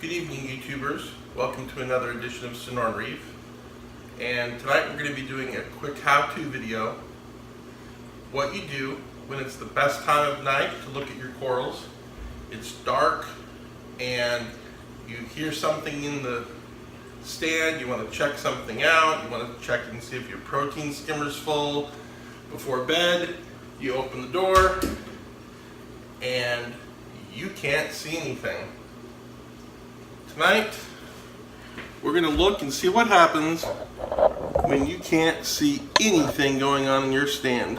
Good evening, YouTubers. Welcome to another edition of Sonoran Reef. And tonight we're going to be doing a quick how-to video. What you do when it's the best time of night to look at your corals. It's dark and you hear something in the stand, you want to check something out, you want to check and see if your protein skimmer's full. Before bed, you open the door and you can't see anything. Tonight, we're going to look and see what happens when you can't see anything going on in your stand.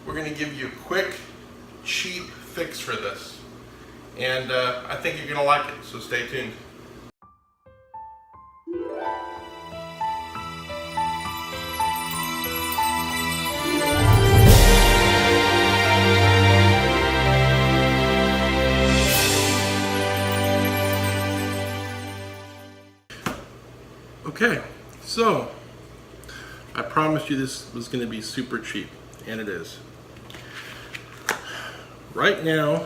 We're going to give you a quick, cheap fix for this. And I think you're going to like it, so stay tuned. Okay, so I promised you this was going to be super cheap, and it is. Right now,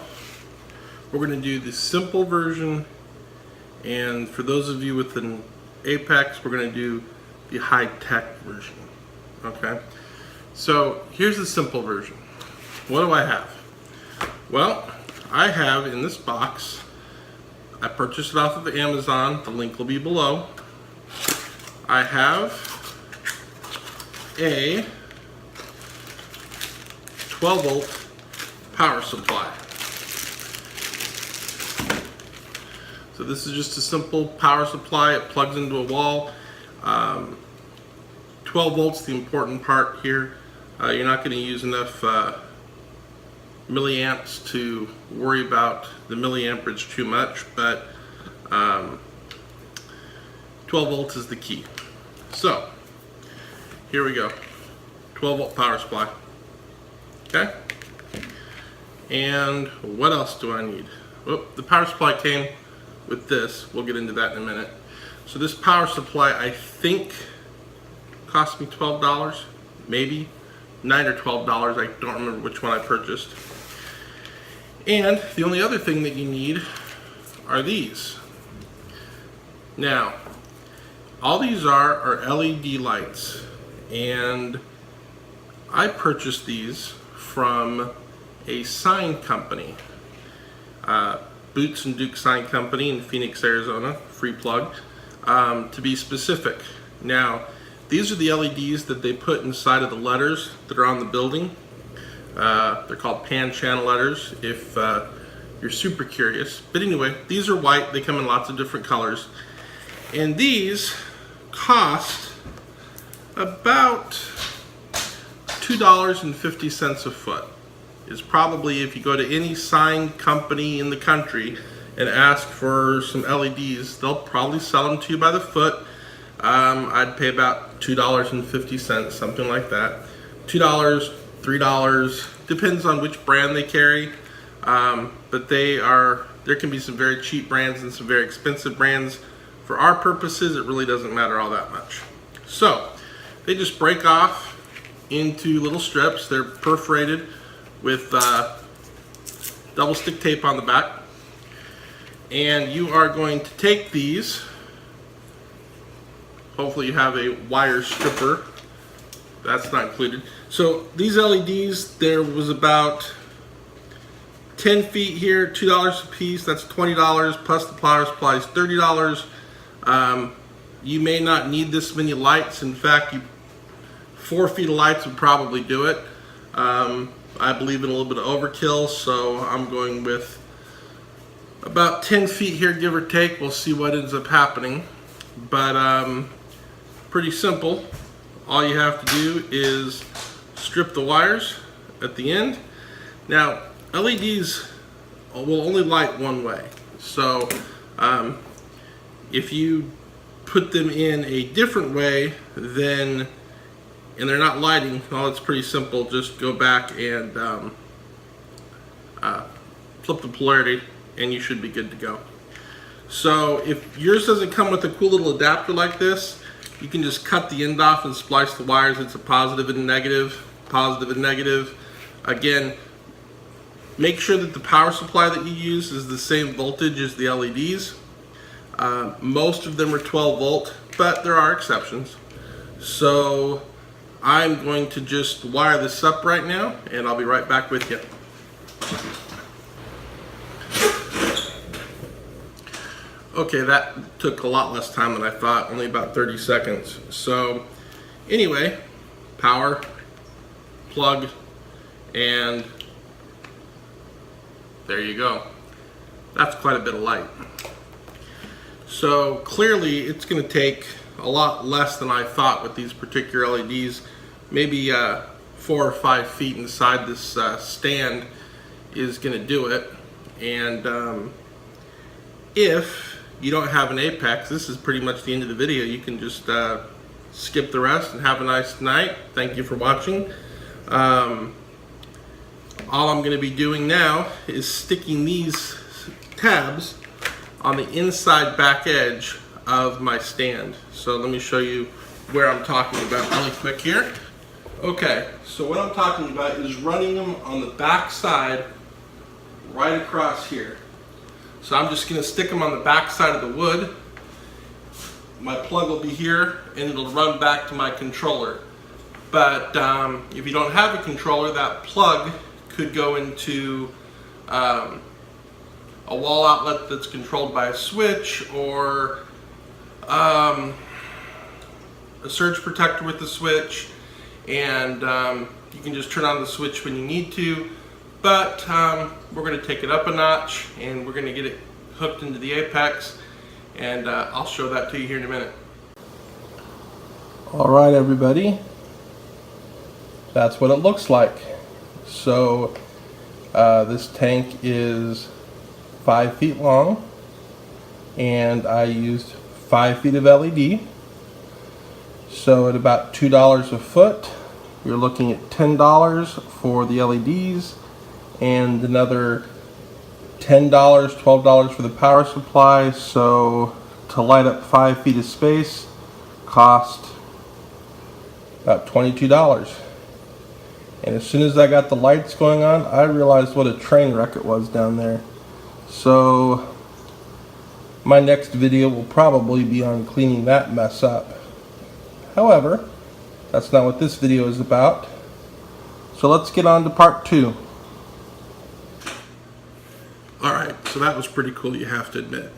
we're going to do the simple version, and for those of you with an Apex, we're going to do the high-tech version. Okay, so here's the simple version. What do I have? Well, I have in this box, I purchased it off of Amazon, the link will be below. I have a 12-volt power supply. So this is just a simple power supply. It plugs into a wall. 12 volts, the important part here. You're not going to use enough milliamps to worry about the milliamperage too much, but 12 volts is the key. So, here we go. 12 volt power supply. Okay? And what else do I need? Well, the power supply came with this. We'll get into that in a minute. So this power supply, I think, cost me $12, maybe $9 or $12. I don't remember which one I purchased. And the only other thing that you need are these. Now, all these are LED lights, and I purchased these from a sign company, Boots and Duke Sign Company in Phoenix, Arizona, free plug, to be specific. Now, these are the LEDs that they put inside of the letters that are on the building. They're called pan channel letters if you're super curious. But anyway, these are white, they come in lots of different colors. And these cost about $2.50 a foot. Is probably, if you go to any sign company in the country and ask for some LEDs, they'll probably sell them to you by the foot. I'd pay about $2.50, something like that. $2, $3, depends on which brand they carry. But there can be some very cheap brands and some very expensive brands. For our purposes, it really doesn't matter all that much. So, they just break off into little strips. They're perforated with double stick tape on the back. And you are going to take these. Hopefully you have a wire stripper. That's not included. So these LEDs, there was about 10 feet here, $2 a piece. That's $20, plus the power supply is $30. You may not need this many lights. In fact, 4 feet of lights would probably do it. I believe in a little bit of overkill, so I'm going with about 10 feet here, give or take. We'll see what ends up happening. But pretty simple. All you have to do is strip the wires at the end. Now, LEDs will only light one way. So if you put them in a different way, then and they're not lighting, well, it's pretty simple. Just go back and flip the polarity and you should be good to go. So if yours doesn't come with a cool little adapter like this, you can just cut the end off and splice the wires. It's a positive and negative, positive and negative. Again, Make sure that the power supply that you use is the same voltage as the LEDs. Most of them are 12 volt, but there are exceptions. So I'm going to just wire this up right now, and I'll be right back with you. Okay, that took a lot less time than I thought, only about 30 seconds. So anyway, power, plug, and there you go. That's quite a bit of light. So clearly it's going to take a lot less than I thought with these particular LEDs. Maybe 4 or 5 feet inside this stand is going to do it. And if you don't have an apex, this is pretty much the end of the video. You can just skip the rest and have a nice night. Thank you for watching. All I'm going to be doing now is sticking these tabs on the inside back edge of my stand. So let me show you where I'm talking about really quick here. Okay, so what I'm talking about is running them on the back side right across here. So I'm just going to stick them on the back side of the wood. My plug will be here and it'll run back to my controller. But if you don't have a controller, that plug could go into a wall outlet that's controlled by a switch, or a surge protector with the switch, and you can just turn on the switch when you need to. But we're going to take it up a notch and we're going to get it hooked into the apex, and I'll show that to you here in a minute. Alright everybody, that's what it looks like. So this tank is 5 feet long, and I used 5 feet of LED. So at about $2 a foot, you're looking at $10 for the LEDs, and another $10, $12 for the power supply. So to light up 5 feet of space cost about $22. And as soon as I got the lights going on, I realized what a train wreck it was down there. So my next video will probably be on cleaning that mess up. However, that's not what this video is about. So let's get on to part 2. Alright, so that was pretty cool, you have to admit.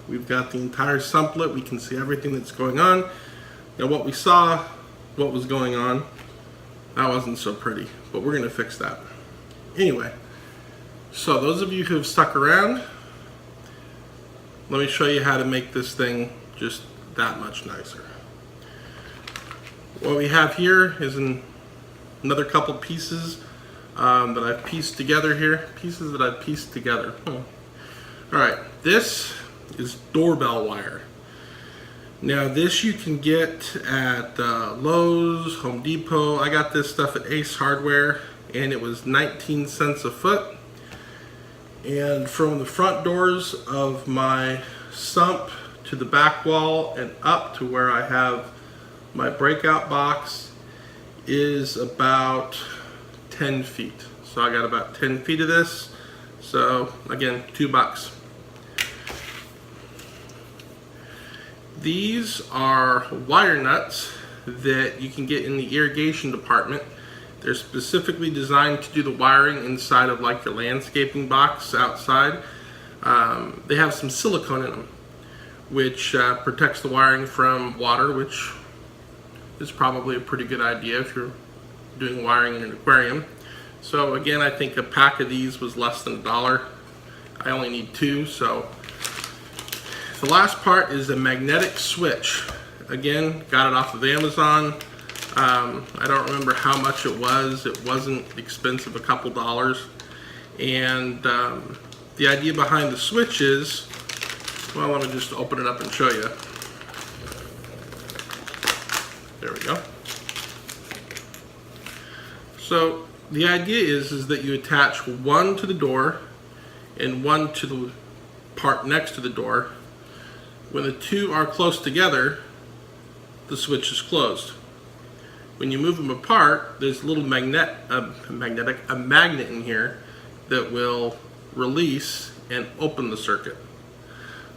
We've got the entire sump lit, we can see everything that's going on. Now what we saw, what was going on, that wasn't so pretty, but we're going to fix that. Anyway, so those of you who have stuck around, let me show you how to make this thing just that much nicer. What we have here is another couple pieces that I've pieced together here. Alright, this is doorbell wire. Now this you can get at Lowe's, Home Depot. I got this stuff at Ace Hardware and it was 19 cents a foot. And from the front doors of my sump to the back wall and up to where I have my breakout box is about 10 feet. So I got about 10 feet of this. So again, $2. These are wire nuts that you can get in the irrigation department. They're specifically designed to do the wiring inside of like your landscaping box outside. They have some silicone in them, which protects the wiring from water, which is probably a pretty good idea if you're doing wiring in an aquarium. So again, I think a pack of these was less than $1. I only need 2, so. The last part is a magnetic switch. Again, got it off of Amazon. I don't remember how much it was. It wasn't expensive, a couple dollars. And the idea behind the switch is, well, let me just open it up and show you. There we go. So the idea is that you attach one to the door and one to the part next to the door. When the two are close together, the switch is closed. When you move them apart, there's a little magnet in here that will release and open the circuit.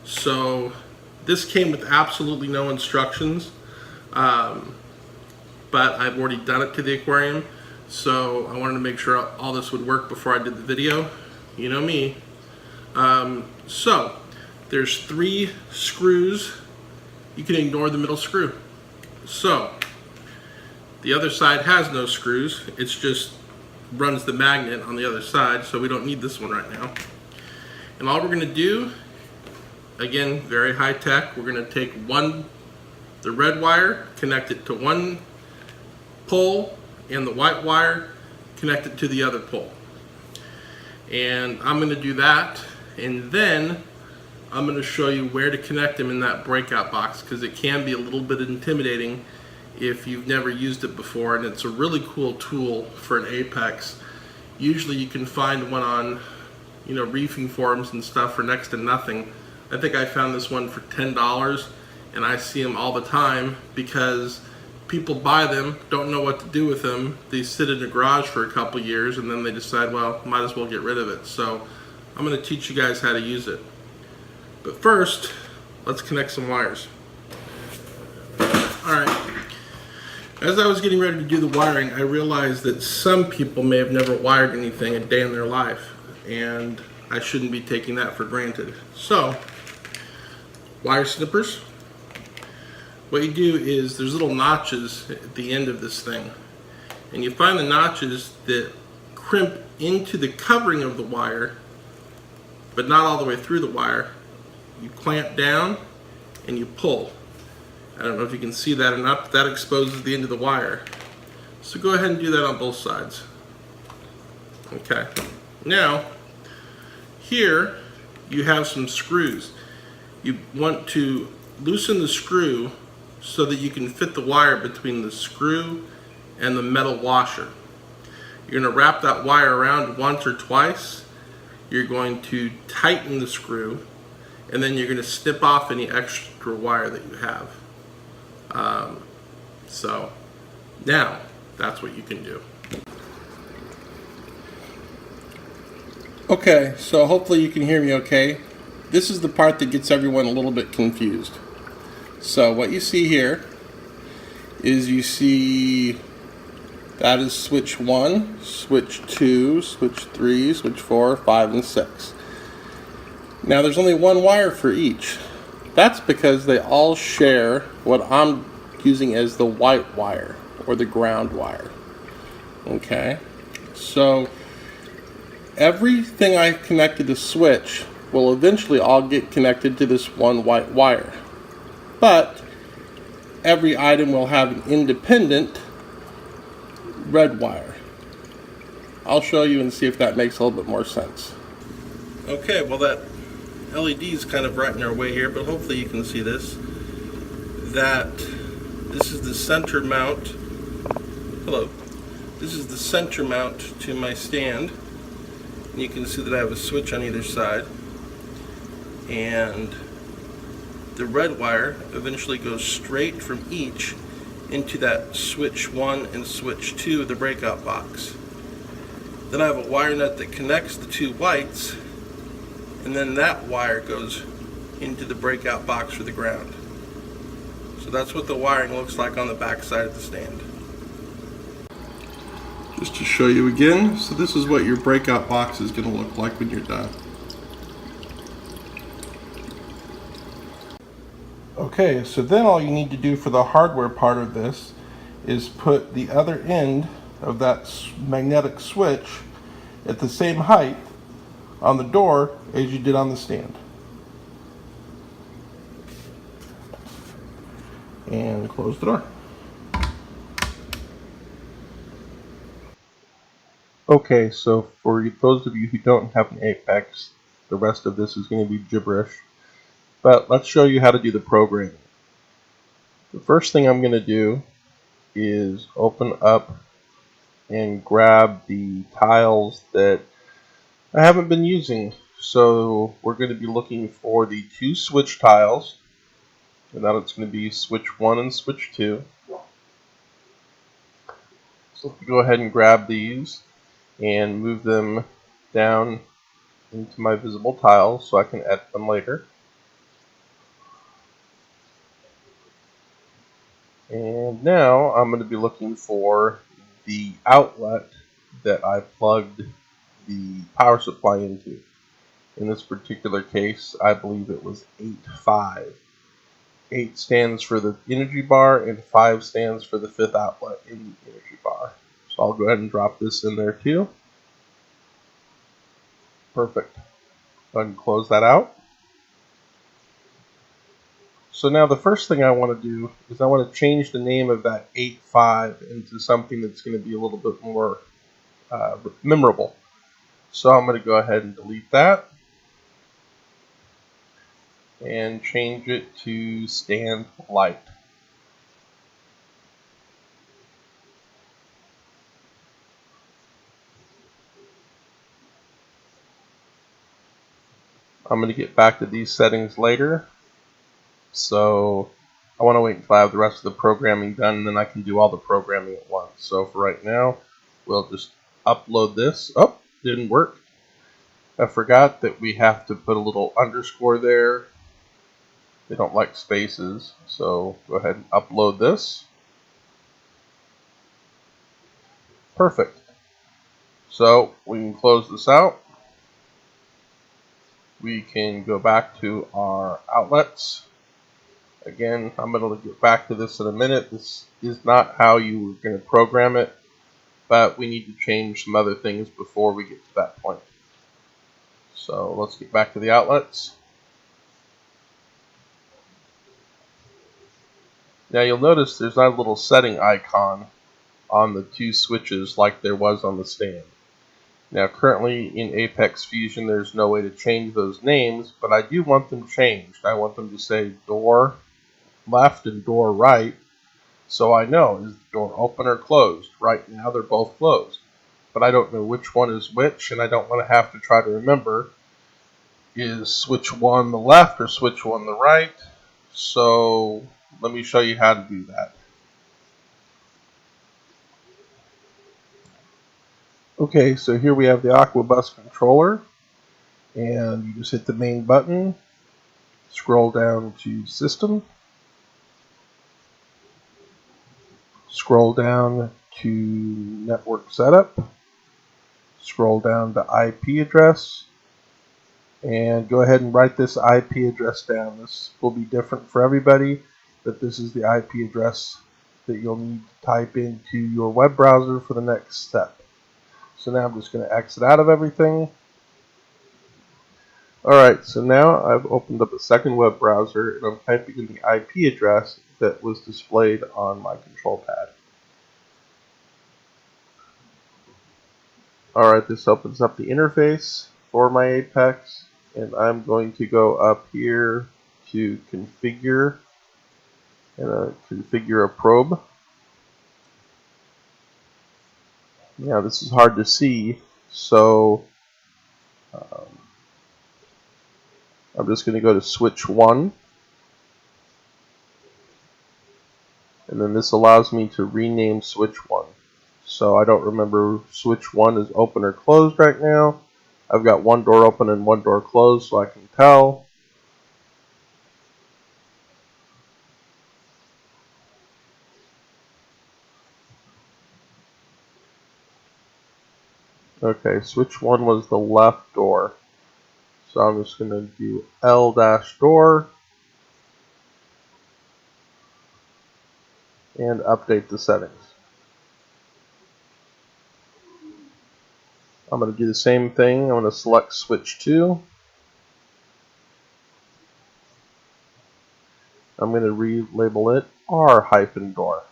So this came with absolutely no instructions, but I've already done it to the aquarium, so I wanted to make sure all this would work before I did the video. You know me. So there's 3 screws. You can ignore the middle screw. So the other side has no screws. It's just runs the magnet on the other side, so we don't need this one right now. And all we're going to do, again, very high tech, we're going to take the red wire, connect it to one pole, and the white wire, connect it to the other pole. And I'm going to do that, and then I'm going to show you where to connect them in that breakout box, because it can be a little bit intimidating if you've never used it before, and it's a really cool tool for an Apex. Usually you can find one on, reefing forums and stuff for next to nothing. I think I found this one for $10, and I see them all the time because people buy them, don't know what to do with them. They sit in the garage for a couple years, and then they decide, well, might as well get rid of it. So I'm going to teach you guys how to use it. But first, let's connect some wires. All right. As I was getting ready to do the wiring, I realized that some people may have never wired anything a day in their life, and I shouldn't be taking that for granted. So, wire snippers. What you do is there's little notches at the end of this thing, and you find the notches that crimp into the covering of the wire, but not all the way through the wire. You clamp down and you pull. I don't know if you can see that or not, but that exposes the end of the wire. So go ahead and do that on both sides. Okay. Now, here you have some screws. You want to loosen the screw so that you can fit the wire between the screw and the metal washer. You're going to wrap that wire around once or twice. You're going to tighten the screw, and then you're going to snip off any extra wire that you have. So now that's what you can do. Okay, so hopefully you can hear me okay. This is the part that gets everyone a little bit confused. So what you see here is you see that is switch 1, switch 2, switch 3, switch 4, 5, and 6. Now there's only one wire for each. That's because they all share what I'm using as the white wire or the ground wire. Okay, so everything I connected to switch will eventually all get connected to this one white wire, but every item will have an independent red wire. I'll show you and see if that makes a little bit more sense. Okay, well that LED is kind of right in our way here, but hopefully you can see this. That this is the center mount. Hello. This is the center mount to my stand. And you can see that I have a switch on either side. And the red wire eventually goes straight from each into that switch 1 and switch 2 of the breakout box. Then I have a wire nut that connects the two whites, and then that wire goes into the breakout box for the ground. So that's what the wiring looks like on the back side of the stand. Just to show you again, so this is what your breakout box is going to look like when you're done. Okay, so then all you need to do for the hardware part of this is put the other end of that magnetic switch at the same height on the door as you did on the stand. And close the door. Okay, so for those of you who don't have an Apex, the rest of this is going to be gibberish. But let's show you how to do the programming. The first thing I'm going to do is open up and grab the tiles that I haven't been using. So we're going to be looking for the two switch tiles. And now it's going to be switch 1 and switch 2. So go ahead and grab these and move them down into my visible tiles so I can edit them later. And now I'm going to be looking for the outlet that I plugged the power supply into. In this particular case, I believe it was 8-5. 8 stands for the energy bar and 5 stands for the fifth outlet in the energy bar. So I'll go ahead and drop this in there too. Perfect. Go ahead and close that out. So now the first thing I want to do is I want to change the name of that 8-5 into something that's going to be a little bit more memorable. So I'm going to go ahead and delete that and change it to stand light. I'm going to get back to these settings later. So I want to wait until I have the rest of the programming done, and then I can do all the programming at once. So for right now, we'll just upload this. Oh, didn't work. I forgot that we have to put a little underscore there. They don't like spaces, so go ahead and upload this. Perfect. So we can close this out. We can go back to our outlets. Again, I'm going to get back to this in a minute. This is not how you were going to program it, but we need to change some other things before we get to that point. So let's get back to the outlets. Now you'll notice there's not a little setting icon on the two switches like there was on the stand. Now currently in Apex Fusion there's no way to change those names, but I do want them changed. I want them to say door left and door right, so I know, is the door open or closed? Right now they're both closed, but I don't know which one is which, and I don't want to have to try to remember, is switch one the left or switch one the right? So let me show you how to do that. Okay, so here we have the Aquabus controller, and you just hit the main button, scroll down to System, scroll down to Network Setup, scroll down to IP address, and go ahead and write this IP address down. This will be different for everybody, but this is the IP address that you'll need to type into your web browser for the next step. So now I'm just going to exit out of everything. Alright, so now I've opened up a second web browser and I'm typing in the IP address that was displayed on my control pad. Alright, this opens up the interface for my Apex, and I'm going to go up here to configure and configure a probe. Now this is hard to see, so I'm just going to go to switch 1, and then this allows me to rename switch 1. So I don't remember switch 1 is open or closed right now. I've got one door open and one door closed, so I can tell. Okay, switch 1 was the left door. So I'm just going to do L-door and update the settings. I'm going to do the same thing. I'm going to select switch 2. I'm going to relabel it R-door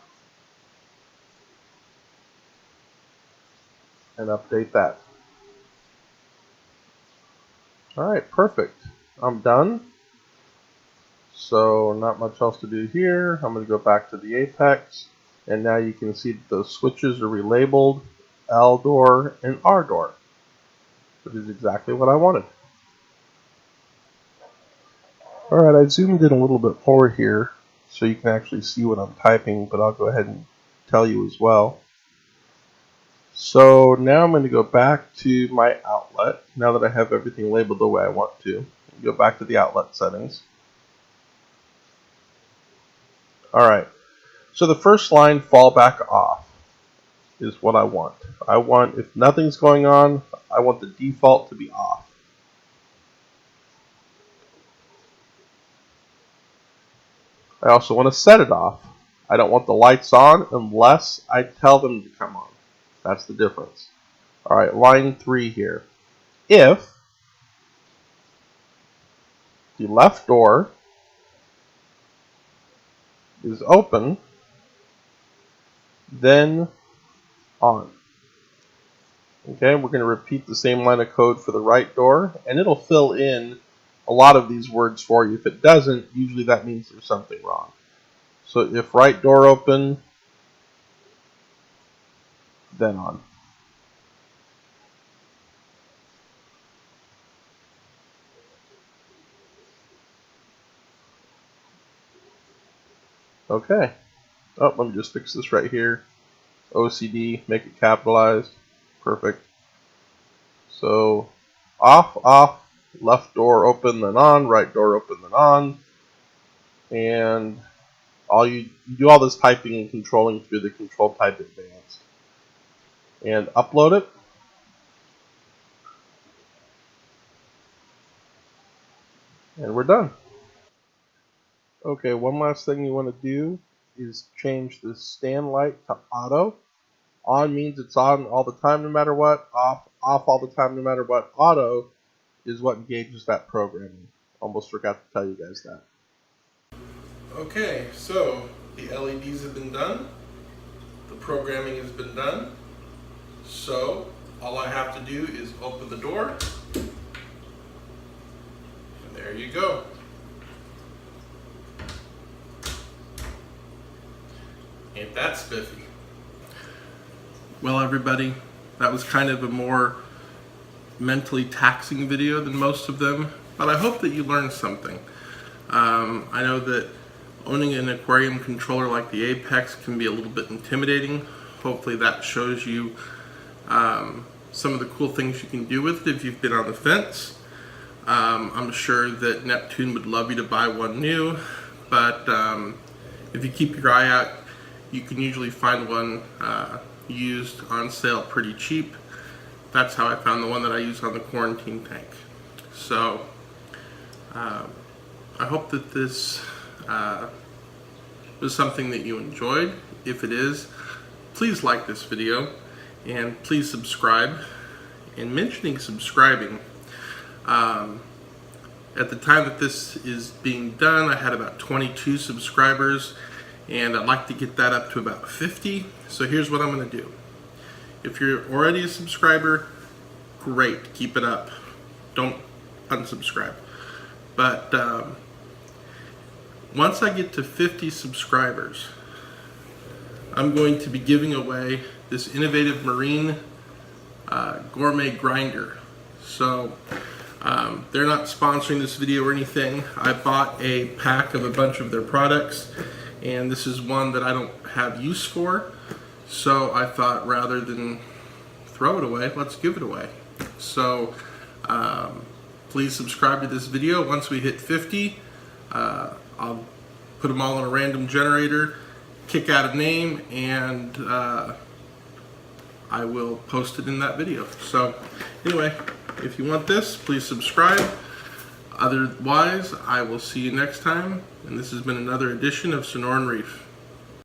and update that. Alright, perfect. I'm done. So not much else to do here. I'm going to go back to the Apex, and now you can see that those switches are relabeled L-door and R-door, which is exactly what I wanted. Alright, I zoomed in a little bit more here so you can actually see what I'm typing, but I'll go ahead and tell you as well. So now I'm going to go back to my outlet, now that I have everything labeled the way I want to. Go back to the outlet settings. Alright, so the first line, fallback off, is what I want. I want, if nothing's going on, I want the default to be off. I also want to set it off. I don't want the lights on unless I tell them to come on. That's the difference. Alright, line 3 here. If the left door is open, then on. Okay, we're going to repeat the same line of code for the right door, and it'll fill in a lot of these words for you. If it doesn't, usually that means there's something wrong. So if right door open, then on. Okay. Oh, let me just fix this right here. OCD, make it capitalized. Perfect. So off, off, left door open, then on, right door open, then on. And you do all this typing and controlling through the Control Type Advanced. And upload it. And we're done. Okay, one last thing you want to do is change the stand light to auto. On means it's on all the time no matter what. Off all the time no matter what. Auto is what engages that programming. Almost forgot to tell you guys that. Okay, so the LEDs have been done. The programming has been done. So all I have to do is open the door. And there you go. Ain't that spiffy? Well, everybody, that was kind of a more mentally taxing video than most of them, but I hope that you learned something. I know that owning an aquarium controller like the Apex can be a little bit intimidating. Hopefully that shows you some of the cool things you can do with it if you've been on the fence. I'm sure that Neptune would love you to buy one new, but if you keep your eye out, you can usually find one used on sale pretty cheap. That's how I found the one that I use on the quarantine tank. So I hope that this was something that you enjoyed. If it is, please like this video and please subscribe. And mentioning subscribing, at the time that this is being done, I had about 22 subscribers, and I'd like to get that up to about 50. So here's what I'm going to do. If you're already a subscriber, great, keep it up. Don't unsubscribe. But once I get to 50 subscribers, I'm going to be giving away this innovative marine gourmet grinder. So they're not sponsoring this video or anything. I bought a pack of a bunch of their products, and this is one that I don't have use for. So I thought rather than throw it away, let's give it away. So please subscribe to this video. Once we hit 50, I'll put them all in a random generator, kick out a name, and I will post it in that video. So anyway, if you want this, please subscribe. Otherwise, I will see you next time, and this has been another edition of Sonoran Reef.